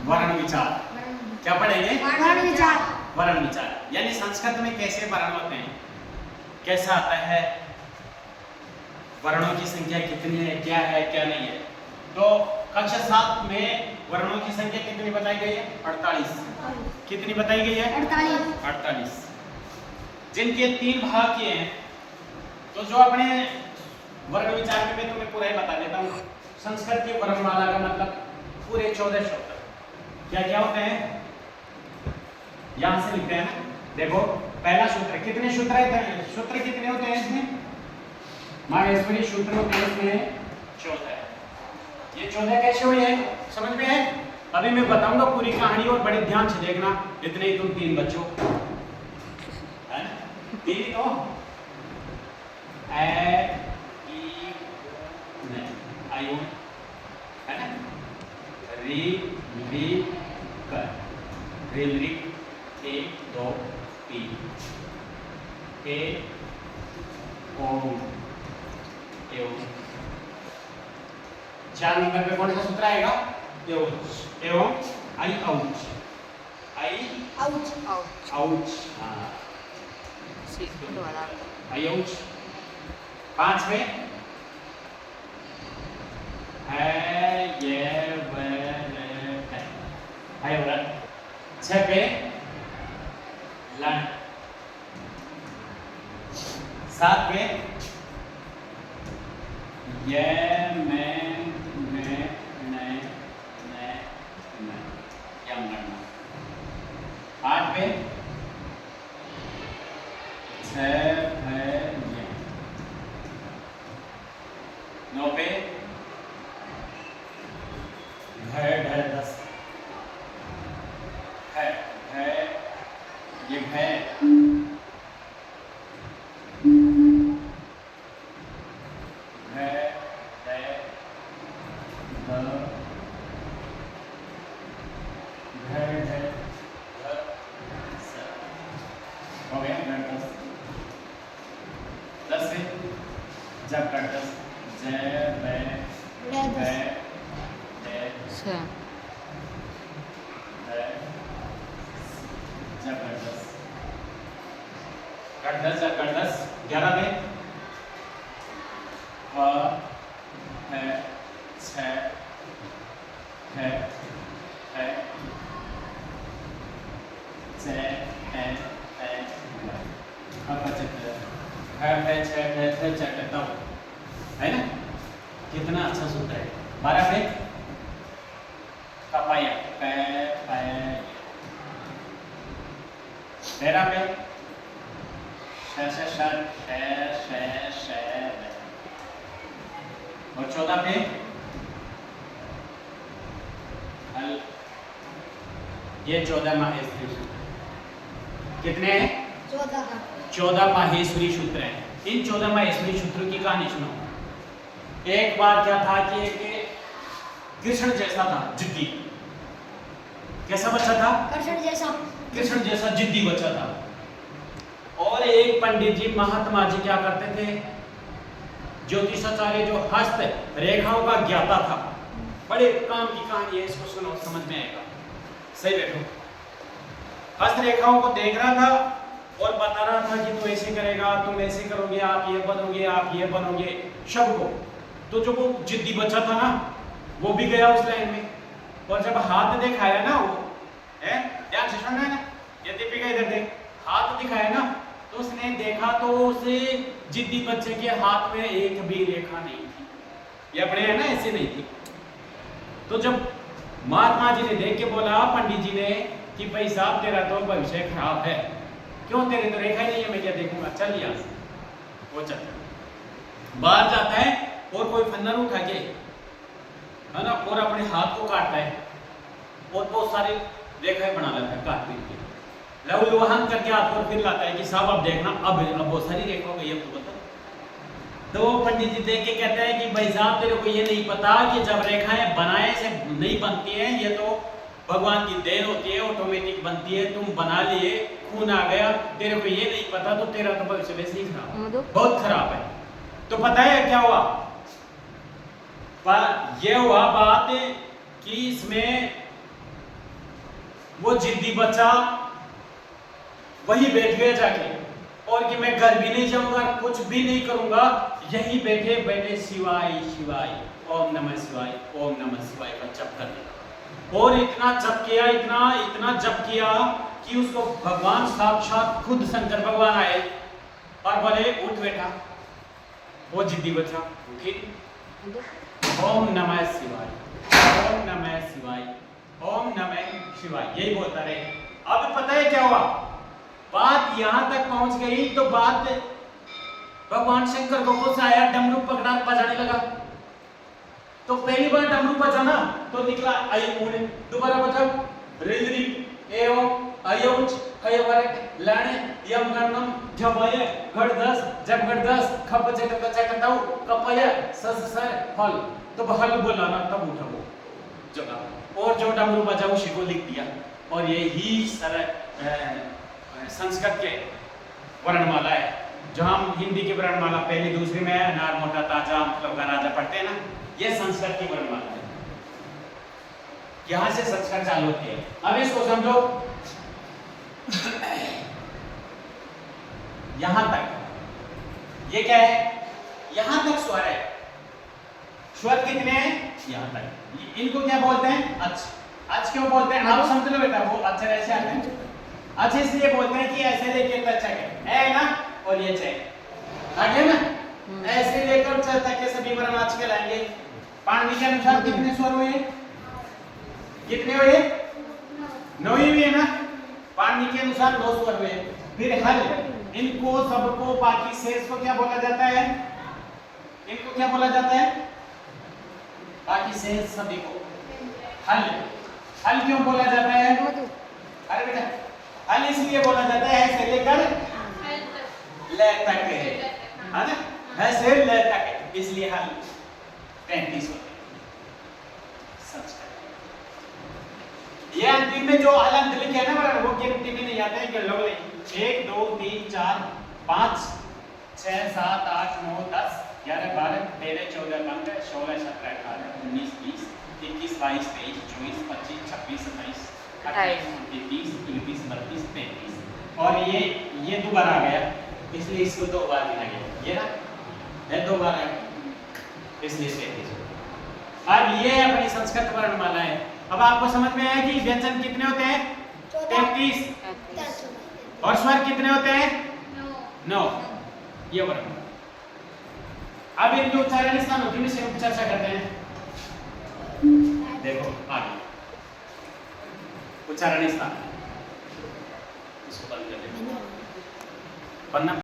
वर्ण विचार। क्या पढ़ेंगे? वर्ण विचार। वर्ण विचार यानी संस्कृत में कैसे वर्ण होते हैं, कैसा आता है, वर्णों की संख्या कितनी है, क्या है क्या नहीं है। तो कक्षा 7 में वर्णों की संख्या कितनी बताई गई है? 48। कितनी बताई गई है? 48। जिनके 3 भाग किए हैं। तो जो अपने वर्ण विचार में मैं तुम्हें पूरा ही बता देता हूँ। संस्कृत की वर्णमाला का मतलब पूरे 14 शब्द क्या क्या होते हैं, यहां से लिखते हैं ना। देखो पहला सूत्र, कितने सूत्र कितने होते हैं इसमें? माहेश्वरी सूत्र होते हैं इसमें 14। ये 14 कैसे हुए हैं समझ में है? अभी मैं बताऊंगा पूरी कहानी और बड़े ध्यान से देखना। इतने ही तुम 3 बच्चों है ना, 3 ही तो ए ई आयु है ना, री ली कर, रिल री 1 2 3 ए ओ एवं 4 नंबर पे कौन सा सूत्र आएगा? एवं आई आउच, आई आउच। आउच, हाँ आई आउच। 5 में है ये है व्रत। 6 पे लन। 7 पे ये मैं यम करना। 8 पे 6 है ये। 9 पे है 10 है ये है हो गया 10 से जब कर 10 जब कर 10 11 में है 6 है 6 है अब 75 है 6 है ना। कितना अच्छा सूत्र है। 12 पे कपाया 13 पे और 14 पे हल। ये 14 माहेश्वरी सूत्र। कितने हैं? 14 माहेश्वरी सूत्र हैं। इन 14 माहेश्वरी सूत्रों की कहानी सुनो। एक बार क्या था कि एक कृष्ण जैसा था, जिद्दी। कैसा बच्चा था? कृष्ण जैसा जिद्दी बच्चा था। और एक पंडित जी महात्मा जी क्या करते थे, ज्योतिषाचार्य जो हस्त रेखाओं का ज्ञाता था। बड़े काम की कहानी है, इसको सुनो समझ में आएगा। सही बैठो। हस्त रेखाओं को देख रहा था और बता रहा था कि तू ऐसे करेगा, तुम ऐसे करोगे, आप ये बनोगे, आप ये बनोगे सबको। तो जो वो जिद्दी बच्चा था ना, वो भी गया उस लाइन में। और जब हाथ दिखाया ना, वो ध्यान से सुनना है ना, ये दीपिका इधर देख, हाथ दिखाया ना, तो उसने देखा तो उसे जिद्दी बच्चे के हाथ में एक भी रेखा नहीं थी। ये अपने है ना, ऐसे नहीं थी। तो जब महात्मा जी ने देख के बोला पंडित जी ने कि भाई साहब तेरा तो भविष्य खराब है, क्यों? तेरे तो रेखा ही नहीं है, मैं क्या देखूंगा, चल यहाँ से। वो चलता बाहर जाता है और कोई फंदन उठा के है ना, और अपने हाथ को काटता है और बहुत सारे रेखाएं बना लेता है काट पीट के। लहूलुहान करके हाथ पर फिर लाता है कि साहब अब देखना, अब बहुत सारी रेखा हो गई, अब तो बता। तो पंडित जी देख के कहते हैं कि भाई साहब तेरे को ये नहीं पता कि जब रेखाएं बनाए से नहीं बनती हैं, ये तो भगवान की देन होती है, ऑटोमेटिक बनती है। तुम बना लिए, खून आ गया, तेरे को ये नहीं पता, तो तेरा तो भविष्य वैसे ही खराब, बहुत खराब है। तो पता है क्या हुआ? पर यह हुआ बात कि इसमें वो जिद्दी बच्चा वही बैठ गया जाके, और कि मैं घर भी नहीं जाऊंगा, कुछ भी नहीं करूंगा, यही बैठे बैठे शिवाय शिवाय, ओम नमः शिवाय, ओम नमः शिवाय का जप करने लगा। और इतना जप किया, इतना जप किया कि उसको भगवान साक्षात खुद शंकर भगवान आए और बोले उठ बेटा। वो जिद्दी बच्चा उठी, ओम नमः शिवाय, ओम नमः शिवाय, ओम नमः शिवाय, यही बोलता रहे। अब पता है क्या हुआ, बात यहां तक पहुंच गई तो बात भगवान शंकर को गुस्सा आया, डमरू पकड़ा बजाने लगा। तो पहली बार डमरू बजाना तो निकला आई ऊण, दोबारा बजाओ रिजरी एवं अयोच हयवरक लाणे यम गणम जबय घड़दस जब घड़दस खप जगत जगतौ कपय सस सर फल। तो हल बोला ना तब उठा वो जगह, और जो डमरू बजा उसी को लिख दिया। और ये ही संस्कृत के वर्णमाला है, जो हम हिंदी की वर्णमाला पहली दूसरी में अनार मोटा ताजा मतलब का राजा पढ़ते हैं ना, ये संस्कृत की वर्णमाला है, यहां से संस्कृत चालू होती है। अब इसको समझो, यहां तक ये क्या है, यहां तक स्वर है। स्वर कितने हैं, यहां तक। इनको क्या बोलते हैं, अच क्यों बोलते हैं, आप समझ लो बेटा, वो अक्षर ऐसे आते हैं। अच्छा, इसलिए बोलते हैं कि ऐसे लेके तक है ना, और ये चेक आगे ना, ऐसे लेकर तक के सभी वर्ण आज के लाएंगे। पाणिनि के अनुसार कितने स्वर हुए, कितने हुए, 9 ही हुए ना। पाणिनि के अनुसार 9 स्वर हुए। फिर हल, इनको सबको बाकी शेष को क्या बोला जाता है, इनको क्या बोला जाता है, बाकी शेष सभी को हल। हल क्यों बोला जाता है, अरे बेटा हल इसलिए बोला जाता है ऐसे लेकर ले तक है ना, ऐसे ले तक, इसलिए हल 33 होते हैं। ये अंतिम में जो हल अंत लिखे है ना, वो गिनती में नहीं आते हैं, कि लोग 1 2 3 4 5 6 7 8 9 10 11 12 13 14 15 16 17 18 19 20 21 22 23 24 25 26 27 28 29 30 31 32 33, और ये दोबारा आ गया, इसलिए इसको 2 बार गिना गया, ये ना ये 2 बार है, इसलिए 33। अब ये अपनी संस्कृत वर्णमाला है। अब आपको समझ में आया कि व्यंजन कितने होते हैं, 33, और स्वर कितने होते हैं, 9। ये वर्ण। अब इनके उच्चारण स्थान होती है, हम चर्चा करते हैं। देखो आगे उच्चारण स्थान, इसको बंद कर देना।